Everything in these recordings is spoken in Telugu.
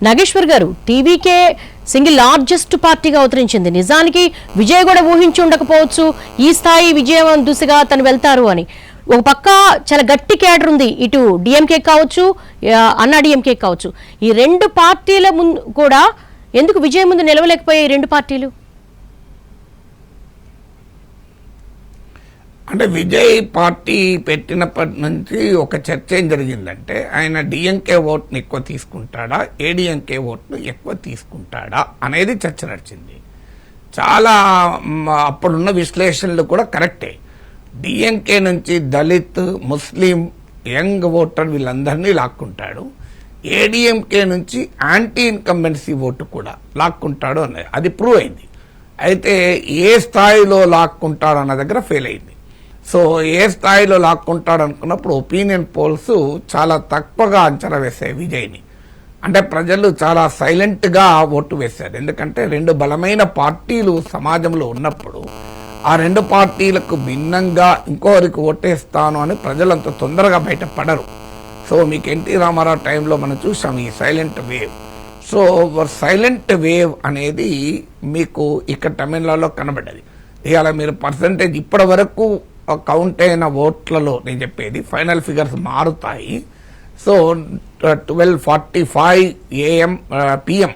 నాగేశ్వర్ గారు, టీవీకే సింగిల్ లార్జెస్ట్ పార్టీగా అవతరించింది. నిజానికి విజయ్ కూడా ఊహించి ఉండకపోవచ్చు ఈ స్థాయి విజయం దిశగా తను వెళ్తారు అని. ఒక పక్క చాలా గట్టి కేడర్ ఉంది, ఇటు డిఎంకే కావచ్చు, అన్నా డిఎంకే కావచ్చు. ఈ రెండు పార్టీల ముందు కూడా ఎందుకు విజయం ముందు నిలవలేకపోయాయి రెండు పార్టీలు? అంటే విజయ్ పార్టీ పెట్టినప్పటి నుంచి ఒక చర్చ ఏం జరిగిందంటే, ఆయన డిఎంకే ఓట్ని ఎక్కువ తీసుకుంటాడా, ఏడిఎంకే ఓట్ను ఎక్కువ తీసుకుంటాడా అనేది చర్చ నడిచింది. చాలా అప్పుడున్న విశ్లేషణలు కూడా కరెక్టే. డిఎంకే నుంచి దళిత్, ముస్లిం, యంగ్ ఓటర్ వీళ్ళందరినీ లాక్కుంటాడు. ఏడిఎంకే నుంచి యాంటీ ఇన్కంబెన్సీ ఓటు కూడా లాక్కుంటాడు అన్నది అది ప్రూవ్ అయింది. అయితే ఏ స్థాయిలో లాక్కుంటాడు అన్న దగ్గర ఫెయిల్ అయింది. సో ఏ స్థాయిలో లాక్కుంటాడు అనుకున్నప్పుడు ఒపీనియన్ పోల్స్ చాలా తక్కువగా అంచనా వేశాయి విజయ్ని. అంటే ప్రజలు చాలా సైలెంట్గా ఓటు వేశారు. ఎందుకంటే రెండు బలమైన పార్టీలు సమాజంలో ఉన్నప్పుడు ఆ రెండు పార్టీలకు భిన్నంగా ఇంకోరికి ఓటేస్తాను అని ప్రజలు అంత తొందరగా బయటపడరు. సో మీకు ఎన్టీ రామారావు టైంలో మనం చూసాం ఈ silent wave. So silent wave అనేది మీకు ఇక్కడ తమిళనాడులో కనబడ్డది. ఇవాళ మీరు పర్సంటేజ్ ఇప్పటి వరకు కౌంట్ అయిన ఓట్లలో నేను చెప్పేది ఫైనల్ ఫిగర్స్ మారుతాయి. సో 12:45 AM PM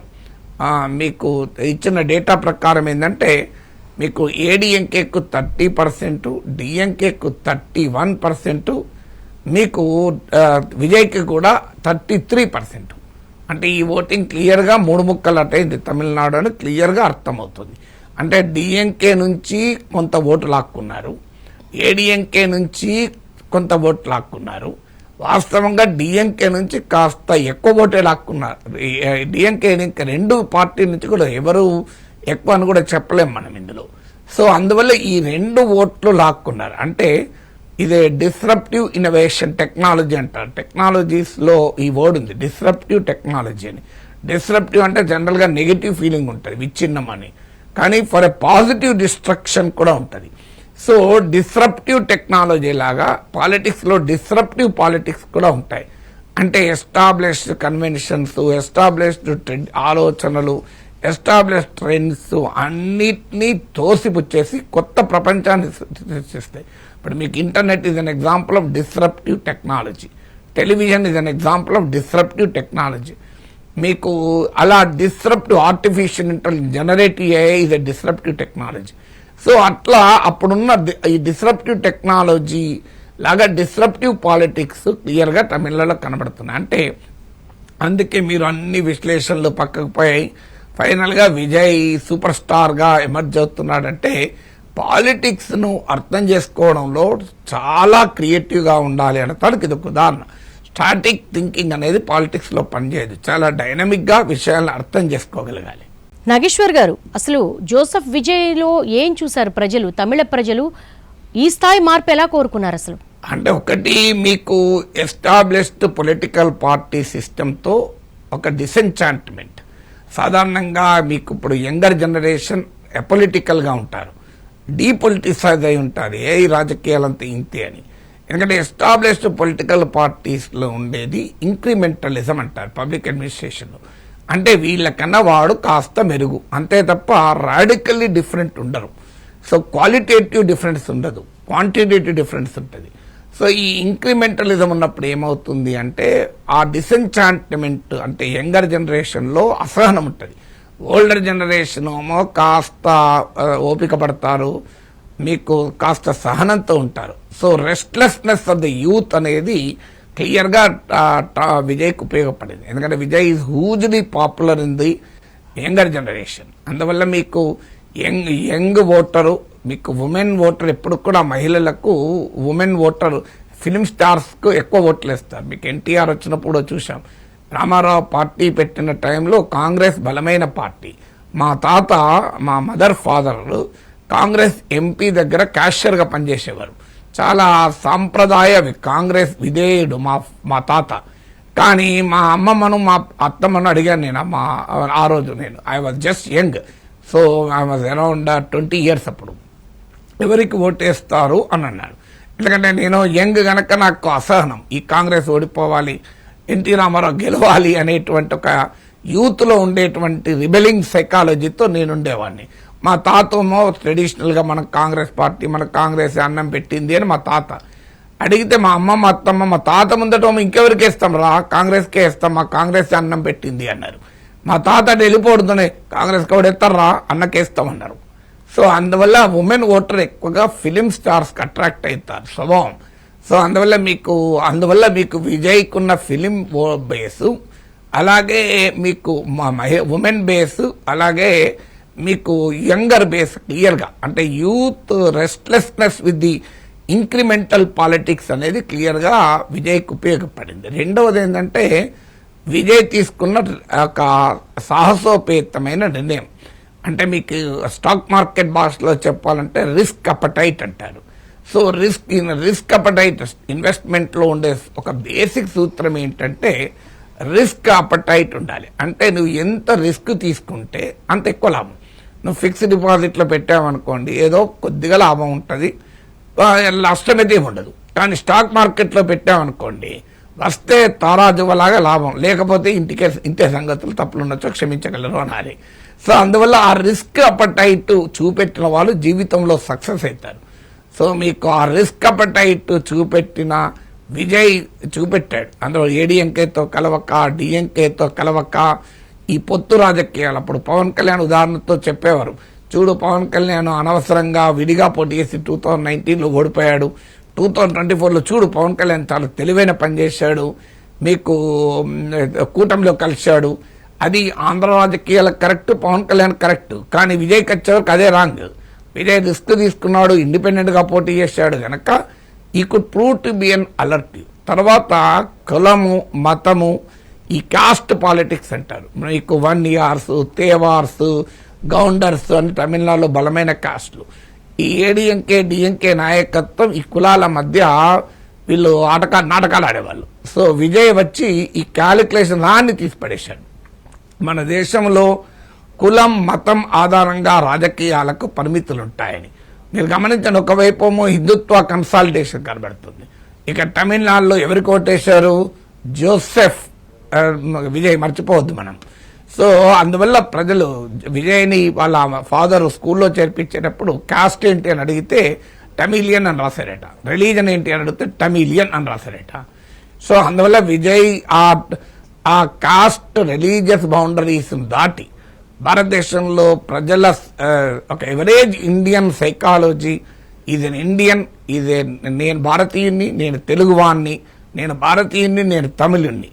మీకు ఇచ్చిన డేటా ప్రకారం ఏంటంటే మీకు ఏడిఎంకేకు 30%, డిఎంకేకు 31%, మీకు విజయ్కి కూడా 33%. అంటే ఈ ఓటింగ్ క్లియర్గా మూడు ముక్కలు అటైంది తమిళనాడు అని క్లియర్గా అర్థమవుతుంది. అంటే డిఎంకే నుంచి కొంత ఓటు లాక్కున్నారు, ఏడిఎంకే నుంచి కొంత ఓటు లాక్కున్నారు. వాస్తవంగా డిఎంకే నుంచి కాస్త ఎక్కువ ఓటే లాక్కున్నారు. డిఎంకే రెండు పార్టీల నుంచి కూడా ఎవరు ఎక్కువ అని కూడా చెప్పలేం మనం ఇందులో. సో అందువల్ల ఈ రెండు ఓట్లు లాక్కున్నారు. అంటే ఇది డిస్రప్టివ్ ఇన్నోవేషన్ టెక్నాలజీ అంటారు. టెక్నాలజీస్లో ఈ వర్డ్ ఉంది, డిస్రప్టివ్ టెక్నాలజీ అని. డిస్రప్టివ్ అంటే జనరల్గా నెగిటివ్ ఫీలింగ్ ఉంటుంది, విచ్ఛిన్నం అని. కానీ ఫర్ ఎ పాజిటివ్ డిస్ట్రక్షన్ కూడా ఉంటుంది. సో డిస్రప్టివ్ టెక్నాలజీ లాగా పాలిటిక్స్లో డిస్రప్టివ్ పాలిటిక్స్ కూడా ఉంటాయి. అంటే ఎస్టాబ్లిష్డ్ కన్వెన్షన్స్, ఎస్టాబ్లిష్డ్ ఆలోచనలు, ఎస్టాబ్లిష్డ్ ట్రెండ్స్ అన్నిటినీ తోసిపుచ్చేసి కొత్త ప్రపంచాన్ని సృష్టిస్తాయి. ఇప్పుడు మీకు internet is an example of disruptive technology, television is an example of disruptive technology. మీకు అలా disruptive artificial intelligence, generative AI is a disruptive technology. So అట్లా అప్పుడున్న ఈ డిస్రప్టివ్ టెక్నాలజీ లాగా డిస్రప్టివ్ పాలిటిక్స్ క్లియర్గా తమిళనాడులో కనబడుతున్నాయి. అంటే అందుకే మీరు అన్ని విశ్లేషణలు పక్కకు పోయి ఫైనల్గా విజయ్ సూపర్ స్టార్గా ఎమర్జ్ అవుతున్నాడంటే పాలిటిక్స్ను అర్థం చేసుకోవడంలో చాలా క్రియేటివ్గా ఉండాలి అనటానికి ఇది ఒక ఉదాహరణ. స్టాటిక్ థింకింగ్ అనేది పాలిటిక్స్లో పనిచేయదు, చాలా డైనమిక్గా విషయాలను అర్థం చేసుకోగలగాలి. నాగేశ్వర్ గారు, అసలు జోసెఫ్ విజయ్లో ఏం చూశారు ప్రజలు, తమిళ ప్రజలు? ఈ స్థాయి మార్పు ఎలా కోరుకున్నారు అసలు? అంటే ఒకటి, మీకు ఎస్టాబ్లిష్డ్ పొలిటికల్ పార్టీ సిస్టంతో ఒక డిసెంచాంట్మెంట్. సాధారణంగా మీకు ఇప్పుడు యంగర్ జనరేషన్ అపొలిటికల్గా ఉంటారు, డీపొలిటిసైజ్ అయి ఉంటారు, ఏ రాజకీయాలంతా ఇంతే అని. ఎందుకంటే ఎస్టాబ్లిష్డ్ పొలిటికల్ పార్టీస్లో ఉండేది ఇంక్రిమెంటలిజం అంటారు పబ్లిక్ అడ్మినిస్ట్రేషన్లో. అంటే వీళ్ళకన్నా వాడు కాస్త మెరుగు, అంతే తప్ప రాడికల్లీ డిఫరెంట్ ఉండరు. సో క్వాలిటేటివ్ డిఫరెన్స్ ఉండదు, క్వాంటిటేటివ్ డిఫరెన్స్ ఉంటుంది. సో ఈ ఇంక్రిమెంటలిజం ఉన్నప్పుడు ఏమవుతుంది అంటే ఆ డిసెంచాంట్మెంట్, అంటే యంగర్ జనరేషన్లో అసహనం ఉంటుంది. ఓల్డర్ జనరేషన్ ఏమో కాస్త ఓపిక పడతారు, మీకు కాస్త సహనంతో ఉంటారు. So restlessness of the youth అనేది క్లియర్గా విజయ్కి ఉపయోగపడింది. ఎందుకంటే Vijay is hugely popular in the younger generation. అందువల్ల మీకు యంగ్ ఓటరు, మీకు ఉమెన్ ఓటర్, ఎప్పుడు కూడా మహిళలకు ఉమెన్ ఓటర్, ఫిలిం స్టార్స్కు ఎక్కువ ఓట్లు వేస్తారు. మీకు ఎన్టీఆర్ వచ్చినప్పుడు చూసాం, రామారావు పార్టీ పెట్టిన టైంలో కాంగ్రెస్ బలమైన పార్టీ. మా తాత, మా మదర్ ఫాదర్ కాంగ్రెస్ ఎంపీ దగ్గర క్యాషియర్గా పనిచేసేవారు. చాలా సాంప్రదాయ కాంగ్రెస్ విధేయుడు మా తాత. కానీ మా అమ్మమ్మను, మా అత్తమ్మను అడిగాను నేను. ఆ రోజు I was just young, so I was around 20 years అప్పుడు. ఎవరికి ఓటేస్తారు అని అన్నాడు. ఎందుకంటే నేను యంగ్ గనక నాకు అసహనం, ఈ కాంగ్రెస్ ఓడిపోవాలి, ఎన్టీ రామారావు గెలవాలి అనేటువంటి ఒక యూత్లో ఉండేటువంటి రిబెలింగ్ సైకాలజీతో నేను ఉండేవాడిని. మా తాతేమో ట్రెడిషనల్గా మన కాంగ్రెస్ పార్టీ, మన కాంగ్రెస్ అన్నం పెట్టింది అని మా తాత అడిగితే, మా అమ్మ మా అత్తమ్మ మా తాత ముందట ఇంకెవరికి వేస్తాం రా, కాంగ్రెస్కే వేస్తాం, మా కాంగ్రెస్ అన్నం పెట్టింది అన్నారు. మా తాత వెళ్ళిపోడుతూనే కాంగ్రెస్ కూడా ఎత్తారా, అన్నకేస్తామన్నారు. సో అందువల్ల ఉమెన్ ఓటర్ ఎక్కువగా ఫిలిం స్టార్స్కి అట్రాక్ట్ అవుతారు స్వభావం. సో అందువల్ల మీకు విజయ్కున్న ఫిలిం బేసు, అలాగే మీకు ఉమెన్ బేస్, అలాగే మీకు యంగర్ బేస్ క్లియర్గా, అంటే youth restlessness with the incremental politics అనేది క్లియర్గా విజయ్కి ఉపయోగపడింది. రెండవది ఏంటంటే విజయ్ తీసుకున్న ఒక సాహసోపేతమైన నిర్ణయం. అంటే మీకు స్టాక్ మార్కెట్ భాషలో చెప్పాలంటే రిస్క్ అపటైట్ అంటారు. సో రిస్క్ అపటైట్ ఇన్వెస్ట్మెంట్లో ఉండే ఒక బేసిక్ సూత్రం ఏంటంటే రిస్క్ అపటైట్ ఉండాలి. అంటే నువ్వు ఎంత రిస్క్ తీసుకుంటే అంత ఎక్కువ లాభం. నువ్వు ఫిక్స్డ్ డిపాజిట్లో పెట్టావనుకోండి, ఏదో కొద్దిగా లాభం ఉంటుంది, నష్టమైతే ఉండదు. కానీ స్టాక్ మార్కెట్లో పెట్టామనుకోండి, వస్తే తారాజువలాగా లాభం, లేకపోతే ఇంతే సంగతులు తప్పులు ఉండొచ్చు, క్షమించగలరు అనాలి. సో అందువల్ల ఆ రిస్క్ అపటైట్ చూపెట్టిన వాళ్ళు జీవితంలో సక్సెస్ అవుతారు. సో మీకు ఆ రిస్క్ అపటైట్ చూపెట్టిన విజయ్ చూపెట్టాడు. అందులో ఏడీఎంకేతో కలవక, డిఎంకేతో కలవక, ఈ పొత్తు రాజకీయాలు అప్పుడు పవన్ కళ్యాణ్ ఉదాహరణతో చెప్పేవారు. చూడు, పవన్ కళ్యాణ్ అనవసరంగా విడిగా పోటీ చేసి 2019లో ఓడిపోయాడు, 2024లో చూడు పవన్ కళ్యాణ్ చాలా తెలివైన పని చేశాడు, మీకు కూటమిలో కలిశాడు. అది ఆంధ్ర రాజకీయాలకు కరెక్ట్, పవన్ కళ్యాణ్ కరెక్ట్. కానీ విజయ్కి వచ్చేవరకు అదే రాంగ్. విజయ్ రిస్క్ తీసుకున్నాడు, ఇండిపెండెంట్గా పోటీ చేశాడు కనుక ఈ could prove to be an అలర్టివ్. తర్వాత కులము, మతము, ఈ కాస్ట్ పాలిటిక్స్ అంటారు. మీకు వన్యార్స్, తేవార్స్, గౌండర్స్ అని తమిళనాడులో బలమైన కాస్ట్లు. ఈ ఏడీఎంకే డిఎంకే నాయకత్వం ఈ కులాల మధ్య వీళ్ళు నాటకాలు ఆడేవాళ్ళు. సో విజయ్ వచ్చి ఈ క్యాలిక్యులేషన్ రాన్ని తీసిపడేశాడు. మన దేశంలో కులం, మతం ఆధారంగా రాజకీయాలకు పరిమితులు ఉంటాయని మీరు గమనించండి. ఒకవైపు హిందుత్వ కన్సాలిడేషన్ కనబడుతుంది. ఇక తమిళనాడులో ఎవరికి ఓటేశారు? జోసెఫ్ విజయ్, మర్చిపోవద్దు మనం. సో అందువల్ల ప్రజలు విజయ్ని వాళ్ళ ఫాదర్ స్కూల్లో చేర్పించేటప్పుడు కాస్ట్ ఏంటి అని అడిగితే టమిలియన్ అని రాశారట, రిలీజన్ ఏంటి అని అడిగితే టమిలియన్ అని రాశారట. సో అందువల్ల విజయ్ ఆ కాస్ట్ రిలీజియస్ బౌండరీస్ దాటి భారతదేశంలో ప్రజల ఒక ఎవరేజ్ ఇండియన్ సైకాలజీ, ఇది ఇండియన్, ఇది నేను భారతీయుణ్ణి, నేను తెలుగువాణ్ణి, నేను భారతీయుణ్ణి, నేను తమిళుణ్ణి,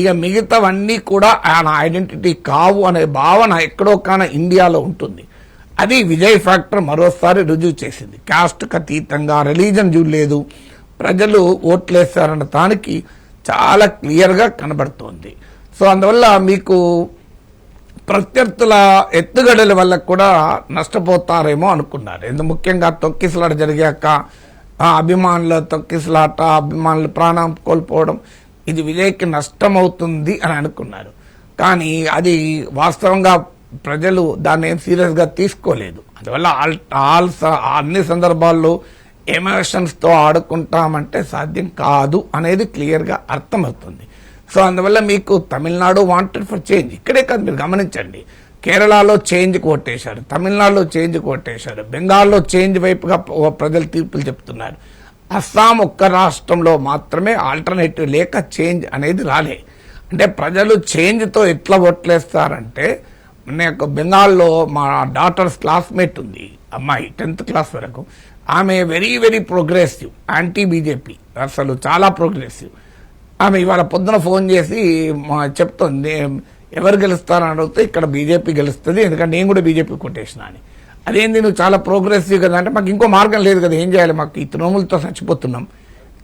ఇక మిగతావన్నీ కూడా ఆయన ఐడెంటిటీ కావు అనే భావన ఎక్కడో కానీ ఇండియాలో ఉంటుంది. అది విజయ్ ఫ్యాక్టర్ మరోసారి రుజువు చేసింది. కాస్ట్కి అతీతంగా రిలీజన్ చూడలేదు, ప్రజలు ఓట్లేస్తారన్న దానికి చాలా క్లియర్గా కనబడుతోంది. సో అందువల్ల మీకు ప్రత్యర్థుల ఎత్తుగడల వల్ల కూడా నష్టపోతారేమో అనుకున్నారు. ఎందుకు ముఖ్యంగా తొక్కిసలాట జరిగాక అభిమానుల తొక్కిసలాట, అభిమానుల ప్రాణం కోల్పోవడం, ఇది విజయ్కి నష్టమవుతుంది అని అనుకున్నారు. కానీ అది వాస్తవంగా ప్రజలు దాన్ని ఏం సీరియస్గా తీసుకోలేదు. అందువల్ల అన్ని సందర్భాల్లో ఎమోషన్స్తో ఆడుకుంటామంటే సాధ్యం కాదు అనేది క్లియర్గా అర్థమవుతుంది. సో అందువల్ల మీకు తమిళనాడు వాంటెడ్ ఫర్ చేంజ్, ఇక్కడే కాదు మీరు గమనించండి, కేరళలో చేంజ్ కొట్టేశారు, తమిళనాడులో చేంజ్ కొట్టేశారు, బెంగాల్లో చేంజ్ వైపుగా ప్రజలు తీర్పులు చెప్తున్నారు. అస్సాం ఒక్క రాష్ట్రంలో మాత్రమే ఆల్టర్నేటివ్ లేక చేంజ్ అనేది రాలే. అంటే ప్రజలు చేంజ్తో ఎట్లా ఓట్లేస్తారంటే, నాకు బెంగాల్లో మా డాటర్స్ క్లాస్మేట్ ఉంది, అమ్మాయి 10th క్లాస్ వరకు, ఆమె very very progressive, anti BJP, అసలు చాలా ప్రోగ్రెసివ్. ఆమె ఇవాళ పొద్దున ఫోన్ చేసి చెప్తుంది, ఎవరు గెలుస్తారని అడిగితే ఇక్కడ బీజేపీ గెలుస్తుంది, ఎందుకంటే నేను కూడా బీజేపీ కొట్టేసిన అని. అదేంది నువ్వు చాలా ప్రోగ్రెసివ్ కదా అంటే, మాకు ఇంకో మార్గం లేదు కదా, ఏం చేయాలి, మాకు ఈ తృణములతో చచ్చిపోతున్నాం,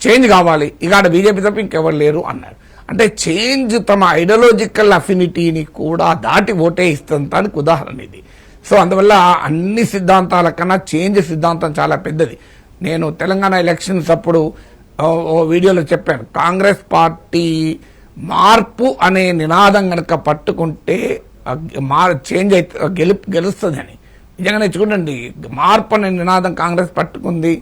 చేంజ్ కావాలి, ఇక ఆడ బీజేపీ తప్ప ఇంకెవరు లేరు అన్నారు. అంటే చేంజ్ తమ ఐడియాలజికల్ అఫినిటీని కూడా దాటి ఓటే ఇస్తుంది దానికి ఉదాహరణ ఇది. సో అందువల్ల అన్ని సిద్ధాంతాల కన్నా చేంజ్ సిద్ధాంతం చాలా పెద్దది. నేను తెలంగాణ ఎలక్షన్స్ అప్పుడు ఓ వీడియోలో చెప్పాను, కాంగ్రెస్ పార్టీ మార్పు అనే నినాదం కనుక పట్టుకుంటే చేంజ్ అయితే గెలుస్తుంది అని. నిజంగానే చూడండి, మార్పు అనే నినాదం కాంగ్రెస్ పట్టుకుంది,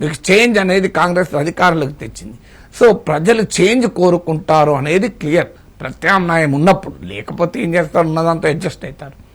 మీకు చేంజ్ అనేది కాంగ్రెస్ అధికారులకు తెచ్చింది. సో ప్రజలు చేంజ్ కోరుకుంటారు అనేది క్లియర్. ప్రత్యామ్నాయం ఉన్నప్పుడు. లేకపోతే ఏం చేస్తారు, ఉన్నదంతా అడ్జస్ట్ అవుతారు.